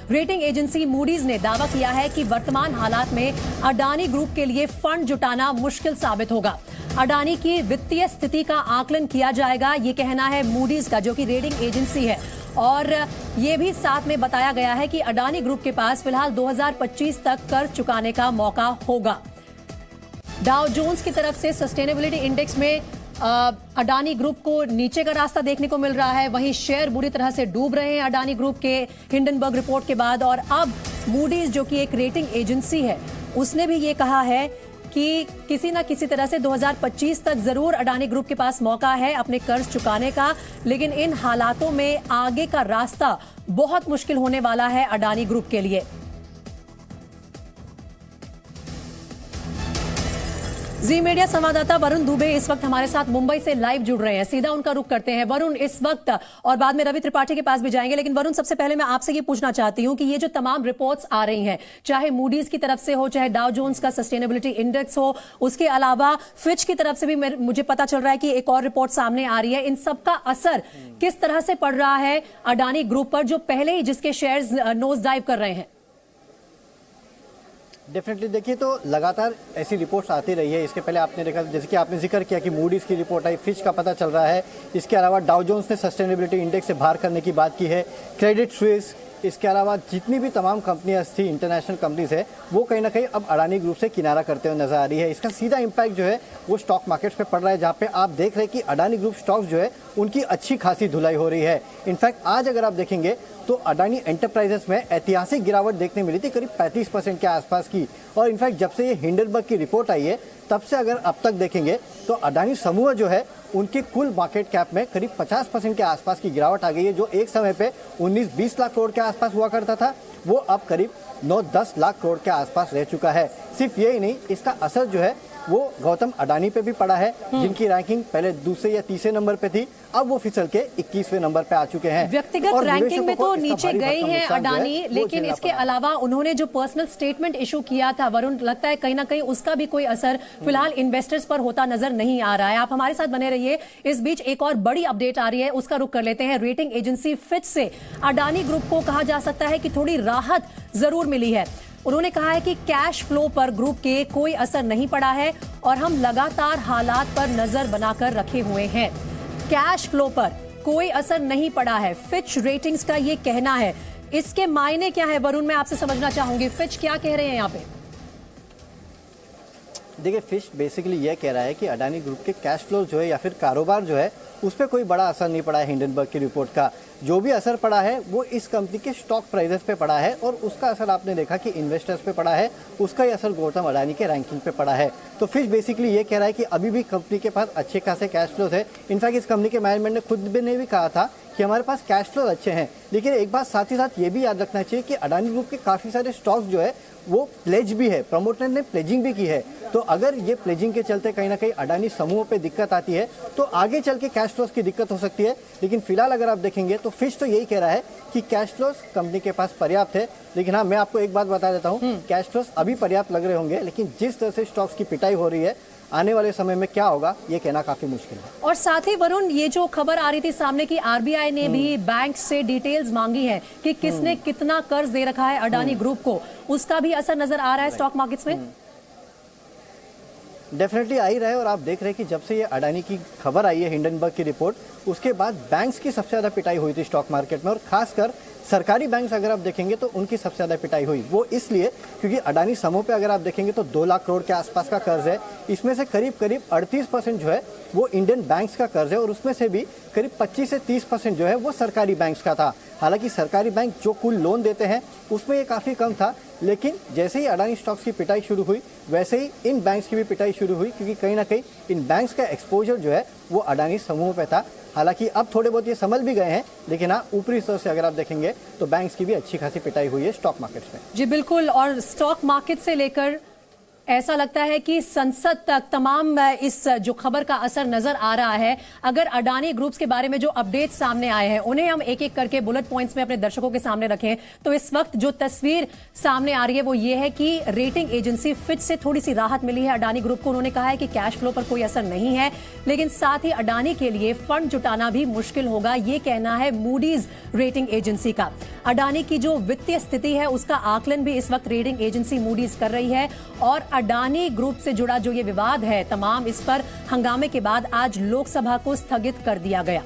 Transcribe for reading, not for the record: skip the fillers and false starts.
Rating agency Moody's ने दावा किया है कि वर्तमान हालात में अडानी ग्रुप के लिए फंड जुटाना मुश्किल साबित होगा। अडानी की वित्तीय स्थिति का आकलन किया जाएगा, ये कहना है मूडीज का, जो कि रेटिंग एजेंसी है। और ये भी साथ में बताया गया है कि अडानी ग्रुप के पास फिलहाल 2025 तक कर्ज चुकाने का मौका होगा। डाउ जोन्स की तरफ से सस्टेनेबिलिटी इंडेक्स में अडानी ग्रुप को नीचे का रास्ता देखने को मिल रहा है। वहीं शेयर बुरी तरह से डूब रहे हैं अडानी ग्रुप के हिंडनबर्ग रिपोर्ट के बाद। और अब मूडीज, जो कि एक रेटिंग एजेंसी है, उसने भी ये कहा है कि किसी न किसी तरह से 2025 तक जरूर अडानी ग्रुप के पास मौका है अपने कर्ज चुकाने का, लेकिन इन हालातों में आगे का रास्ता बहुत मुश्किल होने वाला है अडानी ग्रुप के लिए। जी मीडिया संवाददाता वरुण दुबे इस वक्त हमारे साथ मुंबई से लाइव जुड़ रहे हैं। सीधा उनका रुख करते हैं वरुण इस वक्त, और बाद में रवि त्रिपाठी के पास भी जाएंगे। लेकिन वरुण, सबसे पहले मैं आपसे ये पूछना चाहती हूं कि ये जो तमाम रिपोर्ट्स आ रही हैं, चाहे मूडीज की तरफ से हो, चाहे डाउ जोन्स का सस्टेनेबिलिटी इंडेक्स हो, उसके अलावा फिच की तरफ से भी मुझे पता चल रहा है कि एक और रिपोर्ट सामने आ रही है, इन सबका असर किस तरह से पड़ रहा है अडानी ग्रुप पर, जो पहले ही जिसके शेयर्स नोज डाइव कर रहे हैं? डेफिनेटली देखिए, तो लगातार ऐसी रिपोर्ट्स आती रही है। इसके पहले आपने देखा, जैसे कि आपने जिक्र किया कि मूडीज की रिपोर्ट आई, फिच का पता चल रहा है। इसके अलावा डाउ जोन्स ने सस्टेनेबिलिटी इंडेक्स से बाहर करने की बात की है, क्रेडिट स्विस, इसके अलावा जितनी भी तमाम कंपनियां थी, इंटरनेशनल कंपनीज है, वो कहीं ना कहीं अब अडानी ग्रुप से किनारा करते हुए नजर आ रही है। इसका सीधा इंपैक्ट जो है वो स्टॉक मार्केट्स पे पड़ रहा है, जहाँ पे आप देख रहे हैं कि अडानी ग्रुप स्टॉक्स जो है उनकी अच्छी खासी धुलाई हो रही है। इनफैक्ट आज अगर आप देखेंगे तो अडानी एंटरप्राइजेस में ऐतिहासिक गिरावट देखने मिली थी, करीब 35% के आसपास की। और इनफैक्ट जब से ये हिंडनबर्ग की रिपोर्ट आई है, तब से अगर अब तक देखेंगे तो अडानी समूह जो है उनके कुल मार्केट कैप में करीब 50% के आसपास की गिरावट आ गई है। जो एक समय पे 19-20 लाख करोड़ के आसपास हुआ करता था, वो अब करीब 9-10 लाख करोड़ के आसपास रह चुका है। सिर्फ यही नहीं, इसका असर जो है वो गौतम अडानी पे भी पड़ा है, जिनकी रैंकिंग पहले दूसरे या तीसरे नंबर पे थी, अब वो फिसल के 21वें नंबर पे आ चुके हैं। व्यक्तिगत रैंकिंग में तो नीचे गए हैं अडानी, लेकिन इसके अलावा उन्होंने जो पर्सनल स्टेटमेंट इशू किया था वरुण, लगता है कहीं ना कहीं उसका भी कोई असर फिलहाल इन्वेस्टर्स पर होता नजर नहीं आ रहा है। आप हमारे साथ बने रहिए। इस बीच एक और बड़ी अपडेट आ रही है, उसका रुख कर लेते हैं। रेटिंग एजेंसी फिच से अडानी ग्रुप को कहा जा सकता है कि थोड़ी राहत जरूर मिली है। उन्होंने कहा है कि कैश फ्लो पर ग्रुप के कोई असर नहीं पड़ा है और हम लगातार हालात पर नजर बनाकर रखे हुए हैं। कैश फ्लो पर कोई असर नहीं पड़ा है, फिच रेटिंग्स का ये कहना है। इसके मायने क्या है वरुण, मैं आपसे समझना चाहूंगी, फिच क्या कह रहे हैं यहाँ पे? देखिए, फिच बेसिकली ये कह रहा है कि अडानी ग्रुप के कैश फ्लो जो है या फिर कारोबार जो है उस पर कोई बड़ा असर नहीं पड़ा है हिंडनबर्ग की रिपोर्ट का। जो भी असर पड़ा है वो इस कंपनी के स्टॉक प्राइसेस पे पड़ा है, और उसका असर आपने देखा कि इन्वेस्टर्स पे पड़ा है, उसका ही असर गौतम अडानी के रैंकिंग पे पड़ा है। तो फिच बेसिकली ये कह रहा है कि अभी भी कंपनी के पास अच्छे खासे कैश फ्लोज है। इनफैक्ट इस कंपनी के मैनेजमेंट ने खुद भी कहा था कि हमारे पास कैश फ्लो अच्छे हैं। लेकिन एक बात साथ ही साथ ये भी याद रखना चाहिए कि अडानी ग्रुप के काफ़ी सारे स्टॉक्स जो है वो प्लेज भी है, प्रमोटर ने प्लेजिंग भी की है। तो अगर ये प्लेजिंग के चलते कहीं ना कहीं अडानी समूह पे दिक्कत आती है तो आगे चल के कैश फ्लोज की दिक्कत हो सकती है। लेकिन फिलहाल अगर आप देखेंगे तो फिच तो यही कह रहा है कि कैश फ्लोज कंपनी के पास पर्याप्त है। लेकिन हाँ, मैं आपको एक बात बता देता हूँ, कैश फ्लोज अभी पर्याप्त लग रहे होंगे, लेकिन जिस तरह से स्टॉक्स की पिटाई हो रही है, आने वाले समय में क्या होगा ये कहना काफी मुश्किल है। और साथ ही वरुण, ये जो खबर आ रही थी सामने की आरबीआई ने भी बैंक से डिटेल्स मांगी है कि किसने कितना कर्ज दे रखा है अडानी ग्रुप को, उसका भी असर नजर आ रहा है स्टॉक मार्केट्स में? डेफिनेटली आ ही रहा है। और आप देख रहे हैं कि जब से ये अडानी की खबर आई है, हिंडनबर्ग की रिपोर्ट, उसके बाद बैंक्स की सबसे ज्यादा पिटाई हुई थी स्टॉक मार्केट में। और खासकर सरकारी बैंक्स अगर आप देखेंगे तो उनकी सबसे ज्यादा पिटाई हुई। वो इसलिए क्योंकि अडानी समूह पे अगर आप देखेंगे तो 2 लाख करोड़ के आसपास का कर्ज है। इसमें से करीब 38% जो है वो इंडियन बैंक्स का कर्ज है, और उसमें से भी करीब 25 से 30% जो है वो सरकारी बैंक्स का था। हालांकि सरकारी बैंक जो कुल लोन देते हैं उसमें ये काफ़ी कम था, लेकिन जैसे ही अडानी स्टॉक्स की पिटाई शुरू हुई वैसे ही इन बैंक्स की भी पिटाई शुरू हुई, क्योंकि कहीं ना कहीं इन बैंक्स का एक्सपोजर जो है वो अडानी समूह पे था। हालांकि अब थोड़े बहुत ये संभल भी गए हैं, लेकिन हाँ, ऊपरी स्तर से अगर आप देखेंगे तो बैंक्स की भी अच्छी खासी पिटाई हुई है स्टॉक मार्केट्स में। जी बिल्कुल। और स्टॉक मार्केट से लेकर ऐसा लगता है कि संसद तक तमाम इस जो खबर का असर नजर आ रहा है। अगर अडानी ग्रुप्स के बारे में जो अपडेट सामने आए हैं उन्हें हम एक एक करके बुलेट पॉइंट्स में अपने दर्शकों के सामने रखें तो इस वक्त जो तस्वीर सामने आ रही है वो ये है कि रेटिंग एजेंसी फिच से थोड़ी सी राहत मिली है अडानी ग्रुप को। उन्होंने कहा है कि कैश फ्लो पर कोई असर नहीं है, लेकिन साथ ही अडानी के लिए फंड जुटाना भी मुश्किल होगा, ये कहना है मूडीज रेटिंग एजेंसी का। अडानी की जो वित्तीय स्थिति है उसका आकलन भी इस वक्त रेटिंग एजेंसी मूडीज कर रही है और अडानी ग्रुप से जुड़ा जो ये विवाद है तमाम, इस पर हंगामे के बाद आज लोकसभा को स्थगित कर दिया गया।